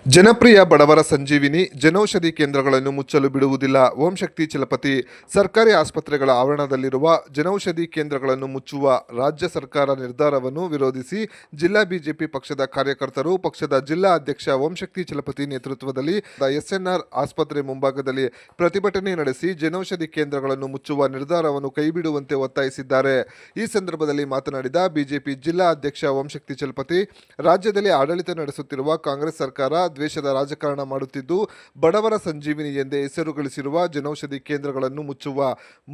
ಜನಪ್ರಿಯ ಬಡವರ ಸಂಜೀವಿನಿ ಜನೌಷಧಿ ಕೇಂದ್ರಗಳನ್ನು ಮುಚ್ಚಲು ಬಿಡುವುದಿಲ್ಲ. ಓಂ ಶಕ್ತಿ ಛಲಪತಿ ಸರ್ಕಾರಿ ಆಸ್ಪತ್ರೆಗಳ ಆವರಣದಲ್ಲಿರುವ ಜನೌಷಧಿ ಕೇಂದ್ರಗಳನ್ನು ಮುಚ್ಚುವ ರಾಜ್ಯ ಸರ್ಕಾರ ನಿರ್ಧಾರವನ್ನು ವಿರೋಧಿಸಿ ಜಿಲ್ಲಾ ಬಿಜೆಪಿ ಪಕ್ಷದ ಕಾರ್ಯಕರ್ತರು ಪಕ್ಷದ ಜಿಲ್ಲಾ ಅಧ್ಯಕ್ಷ ಓಂ ಶಕ್ತಿ ಛಲಪತಿ ನೇತೃತ್ವದಲ್ಲಿ ಎಸ್ಎನ್ಆರ್ ಆಸ್ಪತ್ರೆ ಮುಂಭಾಗದಲ್ಲಿ ಪ್ರತಿಭಟನೆ ನಡೆಸಿ ಜನೌಷಧಿ ಕೇಂದ್ರಗಳನ್ನು ಮುಚ್ಚುವ ನಿರ್ಧಾರವನ್ನು ಕೈಬಿಡುವಂತೆ ಒತ್ತಾಯಿಸಿದ್ದಾರೆ. ಈ ಸಂದರ್ಭದಲ್ಲಿ ಮಾತನಾಡಿದ ಬಿಜೆಪಿ ಜಿಲ್ಲಾ ಅಧ್ಯಕ್ಷ ಓಂ ಶಕ್ತಿ ಛಲಪತಿ, ರಾಜ್ಯದಲ್ಲಿ ಆಡಳಿತ ನಡೆಸುತ್ತಿರುವ ಕಾಂಗ್ರೆಸ್ ಸರ್ಕಾರ ದ್ವೇಷದ ರಾಜಕಾರಣ ಮಾಡುತ್ತಿದ್ದು ಬಡವರ ಸಂಜೀವಿನಿ ಎಂದೇ ಹೆಸರು ಗಳಿಸಿರುವ ಜನೌಷಧಿ ಕೇಂದ್ರಗಳನ್ನು ಮುಚ್ಚುವ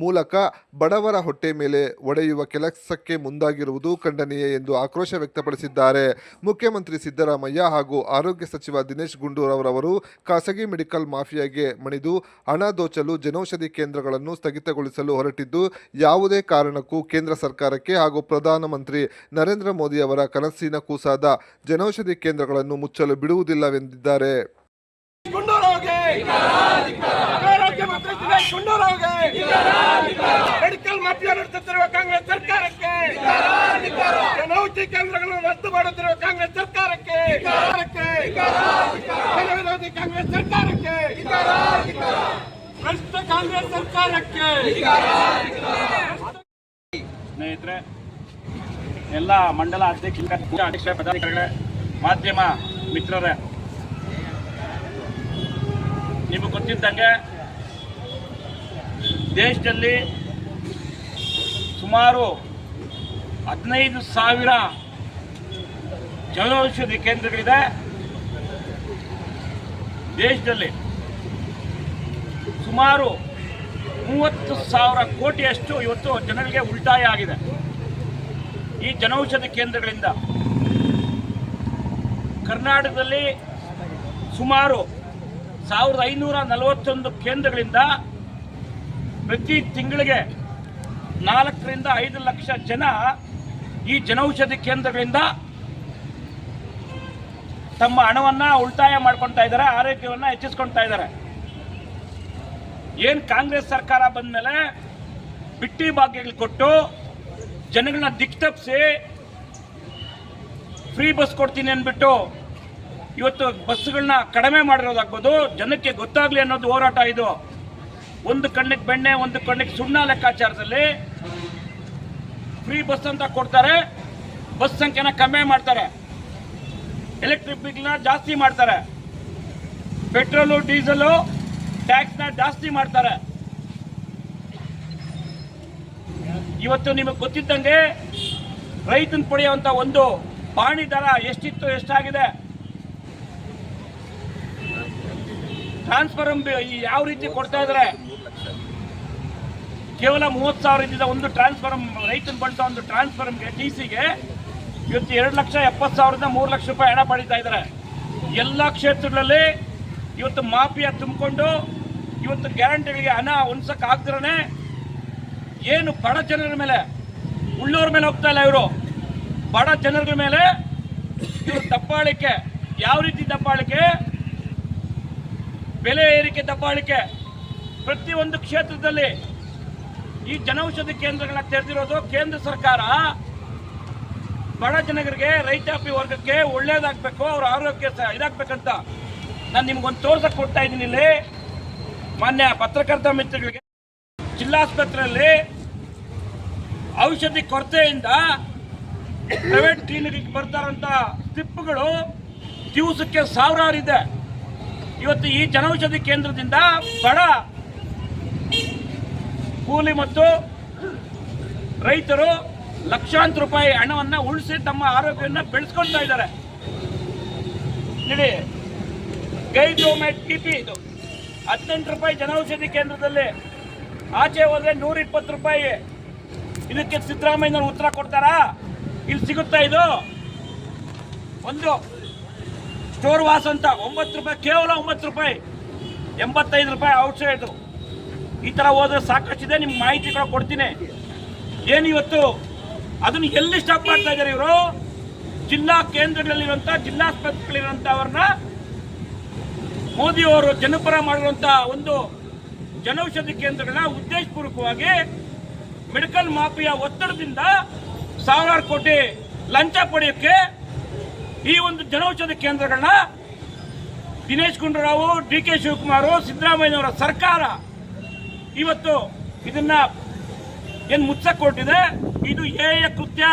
ಮೂಲಕ ಬಡವರ ಹೊಟ್ಟೆ ಮೇಲೆ ಒಡೆಯುವ ಕೆಲಸಕ್ಕೆ ಮುಂದಾಗಿರುವುದು ಖಂಡನೀಯ ಎಂದು ಆಕ್ರೋಶ ವ್ಯಕ್ತಪಡಿಸಿದ್ದಾರೆ. ಮುಖ್ಯಮಂತ್ರಿ ಸಿದ್ದರಾಮಯ್ಯ ಹಾಗೂ ಆರೋಗ್ಯ ಸಚಿವ ದಿನೇಶ್ ಗುಂಡೂರಾವ್ ರವರು ಖಾಸಗಿ ಮೆಡಿಕಲ್ ಮಾಫಿಯಾಗೆ ಮಣಿದು ಹಣ ದೋಚಲು ಜನೌಷಧಿ ಕೇಂದ್ರಗಳನ್ನು ಸ್ಥಗಿತಗೊಳಿಸಲು ಹೊರಟಿದ್ದು ಯಾವುದೇ ಕಾರಣಕ್ಕೂ ಕೇಂದ್ರ ಸರ್ಕಾರಕ್ಕೆ ಹಾಗೂ ಪ್ರಧಾನಮಂತ್ರಿ ನರೇಂದ್ರ ಮೋದಿ ಅವರ ಕನಸಿನ ಕೂಸಾದ ಜನೌಷಧಿ ಕೇಂದ್ರಗಳನ್ನು ಮುಚ್ಚಲು ಬಿಡುವುದಿಲ್ಲವೆಂದಿದ್ದಾರೆ. ಮೆಡಿಕಲ್ ಮಾಫಿಯಾ ನಡೆಸುತ್ತಿರುವ ಕಾಂಗ್ರೆಸ್ ಸರ್ಕಾರಕ್ಕೆ, ಜನೌಷಧಿ ಕೇಂದ್ರಗಳನ್ನು ರದ್ದು ಮಾಡುತ್ತಿರುವ ಕಾಂಗ್ರೆಸ್ ಸರ್ಕಾರಕ್ಕೆ, ಜನವಿರೋಧಿ ಕಾಂಗ್ರೆಸ್ ಸರ್ಕಾರಕ್ಕೆ, ಭ್ರಷ್ಟ ಕಾಂಗ್ರೆಸ್ ಸರ್ಕಾರಕ್ಕೆ. ಸ್ನೇಹಿತರೆ, ಎಲ್ಲ ಮಂಡಲ ಅಧ್ಯಕ್ಷ ಪದಾಧಿಕಾರಿಗಳೇ, ಮಾಧ್ಯಮ ಮಿತ್ರರೇ, ನಿಮಗೆ ಗೊತ್ತಿದ್ದಂಗೆ ದೇಶದಲ್ಲಿ ಸುಮಾರು 15,000 ಜನೌಷಧಿ ಕೇಂದ್ರಗಳಿದೆ. ದೇಶದಲ್ಲಿ ಸುಮಾರು 30,000 ಕೋಟಿಯಷ್ಟು ಇವತ್ತು ಜನರಿಗೆ ಉಳಿತಾಯ ಆಗಿದೆ. ಈ ಜನೌಷಧಿ ಕೇಂದ್ರಗಳಿಂದ ಕರ್ನಾಟಕದಲ್ಲಿ ಸುಮಾರು 1,541 ಕೇಂದ್ರಗಳಿಂದ ಪ್ರತಿ ತಿಂಗಳಿಗೆ 4 ರಿಂದ 5 ಲಕ್ಷ ಜನ ಈ ಜನೌಷಧಿ ಕೇಂದ್ರಗಳಿಂದ ತಮ್ಮ ಹಣವನ್ನು ಉಳಿತಾಯ ಮಾಡ್ಕೊಳ್ತಾ ಇದ್ದಾರೆ, ಆರೋಗ್ಯವನ್ನು ಹೆಚ್ಚಿಸ್ಕೊಳ್ತಾ ಇದ್ದಾರೆ. ಏನು ಕಾಂಗ್ರೆಸ್ ಸರ್ಕಾರ ಬಂದ ಮೇಲೆ ಬಿಟ್ಟಿ ಭಾಗ್ಯಗಳು ಕೊಟ್ಟು ಜನಗಳನ್ನ ದಿಕ್ತಪ್ಪಿಸಿ ಫ್ರೀ ಬಸ್ ಕೊಡ್ತೀನಿ ಅಂದ್ಬಿಟ್ಟು ಇವತ್ತು ಬಸ್ಗಳನ್ನ ಕಡಿಮೆ ಮಾಡಿರೋದಾಗ್ಬೋದು, ಜನಕ್ಕೆ ಗೊತ್ತಾಗ್ಲಿ ಅನ್ನೋದು ಹೋರಾಟ ಇದು. ಒಂದು ಕಣ್ಣಿಗೆ ಬೆಣ್ಣೆ ಒಂದು ಕಣ್ಣಿಗೆ ಸುಣ್ಣ ಲೆಕ್ಕಾಚಾರದಲ್ಲಿ ಫ್ರೀ ಬಸ್ ಅಂತ ಕೊಡ್ತಾರೆ, ಬಸ್ ಸಂಖ್ಯೆನ ಕಮ್ಮಿ ಮಾಡ್ತಾರೆ, ಎಲೆಕ್ಟ್ರಿಕ್ ವೆಹಿಕಲ್ನ ಜಾಸ್ತಿ ಮಾಡ್ತಾರೆ, ಪೆಟ್ರೋಲು ಡೀಸೆಲು ಟ್ಯಾಕ್ಸ್ನ ಜಾಸ್ತಿ ಮಾಡ್ತಾರೆ. ಇವತ್ತು ನಿಮಗೆ ಗೊತ್ತಿದ್ದಂಗೆ ರೈತನ ಪಡೆಯುವಂಥ ಒಂದು ಪಾಣಿ ದರ ಎಷ್ಟಿತ್ತು, ಎಷ್ಟಾಗಿದೆ, ಟ್ರಾನ್ಸ್ಫಾರ್ಮ್ ಯಾವ ರೀತಿ ಕೊಡ್ತಾ ಇದ್ದಾರೆ. ಕೇವಲ 30,000 ಇದ್ದಿದ್ದ ಒಂದು ಟ್ರಾನ್ಸ್ಫಾರ್ಮ್, ರೈತನ ಬಂಟ ಒಂದು ಟ್ರಾನ್ಸ್ಫಾರ್ಮ್ಗೆ TCಗೆ ಇವತ್ತು 2,70,000ದಿಂದ 3 ಲಕ್ಷ ರೂಪಾಯಿ ಹಣ ಪಡೀತಾ ಇದ್ದಾರೆ. ಎಲ್ಲ ಕ್ಷೇತ್ರಗಳಲ್ಲಿ ಇವತ್ತು ಮಾಫಿಯಾ ತುಂಬಿಕೊಂಡು ಇವತ್ತು ಗ್ಯಾರಂಟಿಗಳಿಗೆ ಹಣ ಹೊಂದ್ಸಕ್ಕೆ ಆಗ್ದಿರೇ ಏನು ಬಡ ಜನರ ಮೇಲೆ, ಉಳ್ಳೋರ ಮೇಲೆ ಹೋಗ್ತಾ ಇಲ್ಲ, ಇವರು ಬಡ ಜನರ ಮೇಲೆ ಇವರು ದಬ್ಬಾಳಿಕೆ. ಯಾವ ರೀತಿ ದಬ್ಬಾಳಿಕೆ? ಬೆಲೆ ಏರಿಕೆ ದಬ್ಬಾಳಿಕೆ. ಪ್ರತಿಯೊಂದು ಕ್ಷೇತ್ರದಲ್ಲಿ ಈ ಜನೌಷಧಿ ಕೇಂದ್ರಗಳನ್ನ ತೆರೆದಿರೋದು ಕೇಂದ್ರ ಸರ್ಕಾರ ಬಡ ಜನರಿಗೆ, ರೈತಾಪಿ ವರ್ಗಕ್ಕೆ ಒಳ್ಳೇದಾಗಬೇಕು, ಅವ್ರ ಆರೋಗ್ಯ ಇದಾಗಬೇಕಂತ ನಾನು ನಿಮ್ಗೊಂದು ತೋರ್ಸಕ್ಕೆ ಕೊಡ್ತಾ ಇದ್ದೀನಿ. ಇಲ್ಲಿ ಮಾನ್ಯ ಪತ್ರಕರ್ತ ಮಿತ್ರಗಳಿಗೆ, ಜಿಲ್ಲಾಸ್ಪತ್ರೆಯಲ್ಲಿ ಔಷಧಿ ಕೊರತೆಯಿಂದ ಪ್ರೈವೇಟ್ ಕ್ಲಿನಿಕ್ಗೆ ಬರ್ತಾರಂತ ಸ್ಲಿಪ್ಗಳು ದಿವಸಕ್ಕೆ 1,000 ಇದೆ. ಇವತ್ತು ಈ ಜನೌಷಧಿ ಕೇಂದ್ರದಿಂದ ಬಡ ಕೂಲಿ ಮತ್ತು ರೈತರು ಲಕ್ಷಾಂತರ ರೂಪಾಯಿ ಹಣವನ್ನು ಉಳಿಸಿ ತಮ್ಮ ಆರೋಗ್ಯವನ್ನು ಬೆಳೆಸ್ಕೊಳ್ತಾ ಇದ್ದಾರೆ. ನೋಡಿ, ಗೈಡ್ರೋಮೆಟ್ TP ಇದು 18 ರೂಪಾಯಿ ಜನೌಷಧಿ ಕೇಂದ್ರದಲ್ಲಿ, ಆಚೆ ಹೋದ್ರೆ 120 ರೂಪಾಯಿ. ಇದಕ್ಕೆ ಸಿದ್ದರಾಮಯ್ಯನವರು ಉತ್ತರ ಕೊಡ್ತಾರಾ? ಇಲ್ಲಿ ಸಿಗುತ್ತಾ ಇದು? ಒಂದು ಸ್ಟೋರ್ ವಾಸ್ ಅಂತ 9 ರೂಪಾಯಿ, ಕೇವಲ 9 ರೂಪಾಯಿ, 85 ರೂಪಾಯಿ ಔಟ್ಸೈಡ್. ಈ ಥರ ಹೋದ್ರೆ ಸಾಕಷ್ಟಿದೆ, ನಿಮ್ಗೆ ಮಾಹಿತಿಗಳು ಕೊಡ್ತೀನಿ. ಏನು ಇವತ್ತು ಅದನ್ನು ಎಲ್ಲಿ ಸ್ಟಾಪ್ ಮಾಡ್ತಾ ಇದ್ದಾರೆ ಇವರು? ಜಿಲ್ಲಾ ಕೇಂದ್ರಗಳಲ್ಲಿರುವಂಥ, ಜಿಲ್ಲಾಸ್ಪತ್ರೆಗಳಿರುವಂಥವ್ರನ್ನ ಮೋದಿಯವರು ಜನಪರ ಮಾಡಿರುವಂಥ ಒಂದು ಜನೌಷಧಿ ಕೇಂದ್ರಗಳನ್ನ ಉದ್ದೇಶಪೂರ್ವಕವಾಗಿ ಮೆಡಿಕಲ್ ಮಾಫಿಯಾ ಒತ್ತಡದಿಂದ 1,000 ಕೋಟಿ ಲಂಚ ಪಡೆಯೋಕ್ಕೆ ಈ ಒಂದು ಜನೌಷಧಿ ಕೇಂದ್ರಗಳನ್ನ ದಿನೇಶ್ ಗುಂಡೂರಾವ್, ಡಿ ಕೆ ಶಿವಕುಮಾರ್, ಸಿದ್ದರಾಮಯ್ಯನವರ ಸರ್ಕಾರ ಇವತ್ತು ಇದನ್ನ ಏನ್ ಮುಚ್ಚಕ್ ಕೊಟ್ಟಿದೆ. ಇದು ಹೇಯ ಕೃತ್ಯ.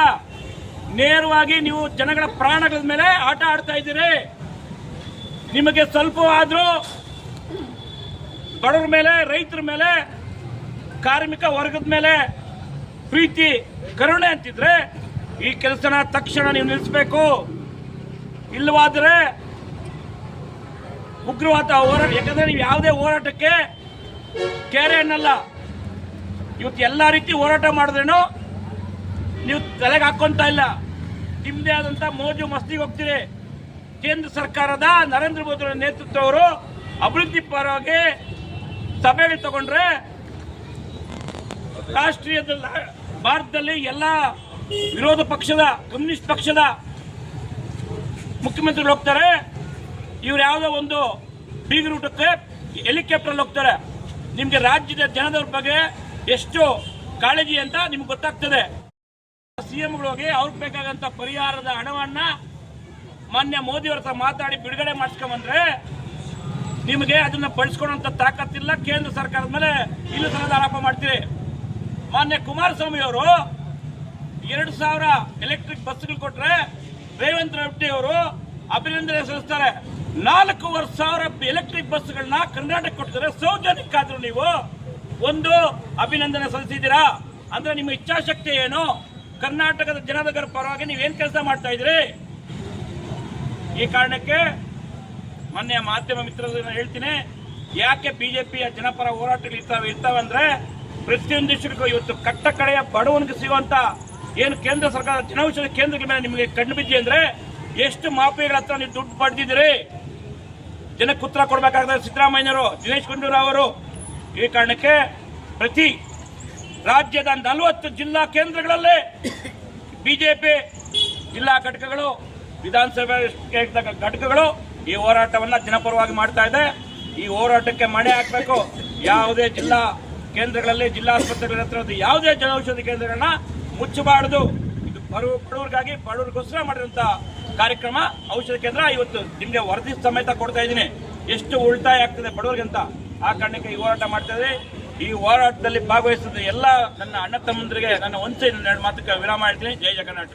ನೇರವಾಗಿ ನೀವು ಜನಗಳ ಪ್ರಾಣಗಳ ಮೇಲೆ ಆಟ ಆಡ್ತಾ ಇದ್ದೀರಿ. ನಿಮಗೆ ಸ್ವಲ್ಪ ಆದ್ರೂ ಬಡವರ ಮೇಲೆ, ರೈತರ ಮೇಲೆ, ಕಾರ್ಮಿಕ ವರ್ಗದ ಮೇಲೆ ಪ್ರೀತಿ, ಕರುಣೆ ಅಂತಿದ್ರೆ ಈ ಕೆಲಸನ ತಕ್ಷಣ ನೀವು ನಿಲ್ಲಿಸಬೇಕು. ಇಲ್ಲವಾದರೆ ಉಗ್ರವಾದ ಹೋರಾಟ. ಯಾಕಂದ್ರೆ ನೀವು ಯಾವುದೇ ಹೋರಾಟಕ್ಕೆ ಕೇರೆ ಅನ್ನಲ್ಲ. ಇವತ್ತು ಎಲ್ಲ ರೀತಿ ಹೋರಾಟ ಮಾಡಿದ್ರೇನು ನೀವು ತಲೆಗೆ ಹಾಕೊಂತ ಇಲ್ಲ. ನಿಮ್ಮದೇ ಆದಂತ ಮೋಜು ಮಸ್ತಿಗೆ ಹೋಗ್ತೀರಿ. ಕೇಂದ್ರ ಸರ್ಕಾರದ ನರೇಂದ್ರ ಮೋದಿ ಅವರ ನೇತೃತ್ವದವರು ಅಭಿವೃದ್ಧಿ ಪರವಾಗಿ ಸಭೆಗಳು ತಗೊಂಡ್ರೆ ರಾಷ್ಟ್ರೀಯ ಭಾರತದಲ್ಲಿ ಎಲ್ಲ ವಿರೋಧ ಪಕ್ಷದ, ಕಮ್ಯುನಿಸ್ಟ್ ಪಕ್ಷದ ಮುಖ್ಯಮಂತ್ರಿಗಳು ಹೋಗ್ತಾರೆ. ಇವ್ರು ಯಾವುದೋ ಒಂದು ಬೀಗರೂಟಕ್ಕೆ ಹೆಲಿಕಾಪ್ಟರ್ ಹೋಗ್ತಾರೆ. ನಿಮ್ಗೆ ರಾಜ್ಯದ ಜನದವ್ರ ಬಗ್ಗೆ ಎಷ್ಟು ಕಾಳಜಿ ಅಂತ ನಿಮ್ಗೆ ಗೊತ್ತಾಗ್ತದೆ. ಸಿಎಂಗಳು ಹೋಗಿ ಅವ್ರಿಗೆ ಬೇಕಾದಂತ ಪರಿಹಾರದ ಹಣವನ್ನ ಮಾನ್ಯ ಮೋದಿ ಅವರ ಹತ್ರ ಮಾತಾಡಿ ಬಿಡುಗಡೆ ಮಾಡಿಸ್ಕೊಂಡ್ಬಂದ್ರೆ ನಿಮಗೆ ಅದನ್ನ ಬಳಸ್ಕೊಳ್ಳುವಂತ ತಾಕತ್ತಿಲ್ಲ. ಕೇಂದ್ರ ಸರ್ಕಾರದ ಮೇಲೆ ಇಲ್ಲಸಲ್ಲದ ಆರೋಪ ಮಾಡ್ತೀರಿ. ಮಾನ್ಯ ಕುಮಾರಸ್ವಾಮಿ ಅವರು 2000 ಎಲೆಕ್ಟ್ರಿಕ್ ಬಸ್ಗಳು ಕೊಟ್ರೆ ರೇವಂತ್ ರೆಡ್ಡಿ ಅವರು ಅಭಿನಂದನೆ ಸಲ್ಲಿಸ್ತಾರೆ. 4,500 ಎಲೆಕ್ಟ್ರಿಕ್ ಬಸ್ಗಳನ್ನ ಕರ್ನಾಟಕ ಕೊಟ್ಟಿದ್ದಾರೆ. ಸೌಜನ್ಯಕ್ಕೆ ಆದ್ರೂ ನೀವು ಒಂದು ಅಭಿನಂದನೆ ಸಲ್ಲಿಸಿದ್ದೀರಾ ಅಂದ್ರೆ ನಿಮ್ಮ ಇಚ್ಛಾಶಕ್ತಿ ಏನು? ಕರ್ನಾಟಕದ ಜನರ ಪರವಾಗಿ ನೀವೇನ್ ಕೆಲಸ ಮಾಡ್ತಾ ಇದ್ರಿ? ಈ ಕಾರಣಕ್ಕೆ ಮೊನ್ನೆ ಮಾಧ್ಯಮ ಮಿತ್ರರನ್ನ ಹೇಳ್ತೀನಿ, ಯಾಕೆ ಬಿಜೆಪಿಯ ಜನಪರ ಹೋರಾಟಗಳು ಇರ್ತಾವೆ ಅಂದ್ರೆ ಪ್ರತಿಯೊಂದು ದೇಶಕ್ಕೂ ಇವತ್ತು ಕಟ್ಟ ಕಡೆಯ ಬಡವನಿಗೆ ಸಿಗುವಂತ ಏನು ಕೇಂದ್ರ ಸರ್ಕಾರ ಜನೌಷಧಿ ಕೇಂದ್ರಗಳ ಮೇಲೆ ನಿಮಗೆ ಕಣ್ಣು ಬಿದ್ದಿ ಅಂದ್ರೆ ಎಷ್ಟು ಮಾಫಿಯಾಗಳ ಹತ್ರ ನೀವು ದುಡ್ಡು ಪಡೆದಿದ್ದೀರಿ. ಜನಕ್ಕೆ ಉತ್ತರ ಕೊಡಬೇಕಾದ್ರೆ ಸಿದ್ದರಾಮಯ್ಯನವರು, ದಿನೇಶ್ ಗುಂಡೂರಾವ್ ಅವರು. ಈ ಕಾರಣಕ್ಕೆ ಪ್ರತಿ ರಾಜ್ಯದ 40 ಜಿಲ್ಲಾ ಕೇಂದ್ರಗಳಲ್ಲಿ ಬಿಜೆಪಿ ಜಿಲ್ಲಾ ಘಟಕಗಳು, ವಿಧಾನಸಭೆ ಘಟಕಗಳು ಈ ಹೋರಾಟವನ್ನ ಜನಪರವಾಗಿ ಮಾಡ್ತಾ ಇದೆ. ಈ ಹೋರಾಟಕ್ಕೆ ಮಣೆ ಹಾಕಬೇಕು. ಯಾವುದೇ ಜಿಲ್ಲಾ ಕೇಂದ್ರಗಳಲ್ಲಿ, ಜಿಲ್ಲಾ ಆಸ್ಪತ್ರೆಗಳ ಹತ್ರ ಯಾವುದೇ ಜನೌಷಧಿ ಕೇಂದ್ರಗಳನ್ನ ಮುಚ್ಚಬಾರದು. ಇದು ಬಡವರಿಗಾಗಿ, ಬಡವರಿಗೋಸ್ಕರ ಮಾಡಿರುವಂತ ಕಾರ್ಯಕ್ರಮ ಔಷಧಿ ಕೇಂದ್ರ. ಇವತ್ತು ನಿಮ್ಗೆ ವರದಿ ಸಮೇತ ಕೊಡ್ತಾ ಇದ್ದೀನಿ ಎಷ್ಟು ಉಳಿತಾಯ ಆಗ್ತದೆ ಬಡವರಿಗೆ ಅಂತ. ಆ ಕಾರಣಕ್ಕೆ ಈ ಹೋರಾಟ ಮಾಡ್ತಾ ಇದ್ದೀವಿ. ಈ ಹೋರಾಟದಲ್ಲಿ ಭಾಗವಹಿಸಿದ ಎಲ್ಲ ನನ್ನ ಅಣ್ಣ ತಮ್ಮಂದರಿಗೆ ನನ್ನ ಒಂದ್ಸೆ 2 ಮಾತುಕ್ಕೆ ವಿರಾಮ ಹೇಳ್ತೀನಿ. ಜೈ ಜಗನ್ನಾಥ.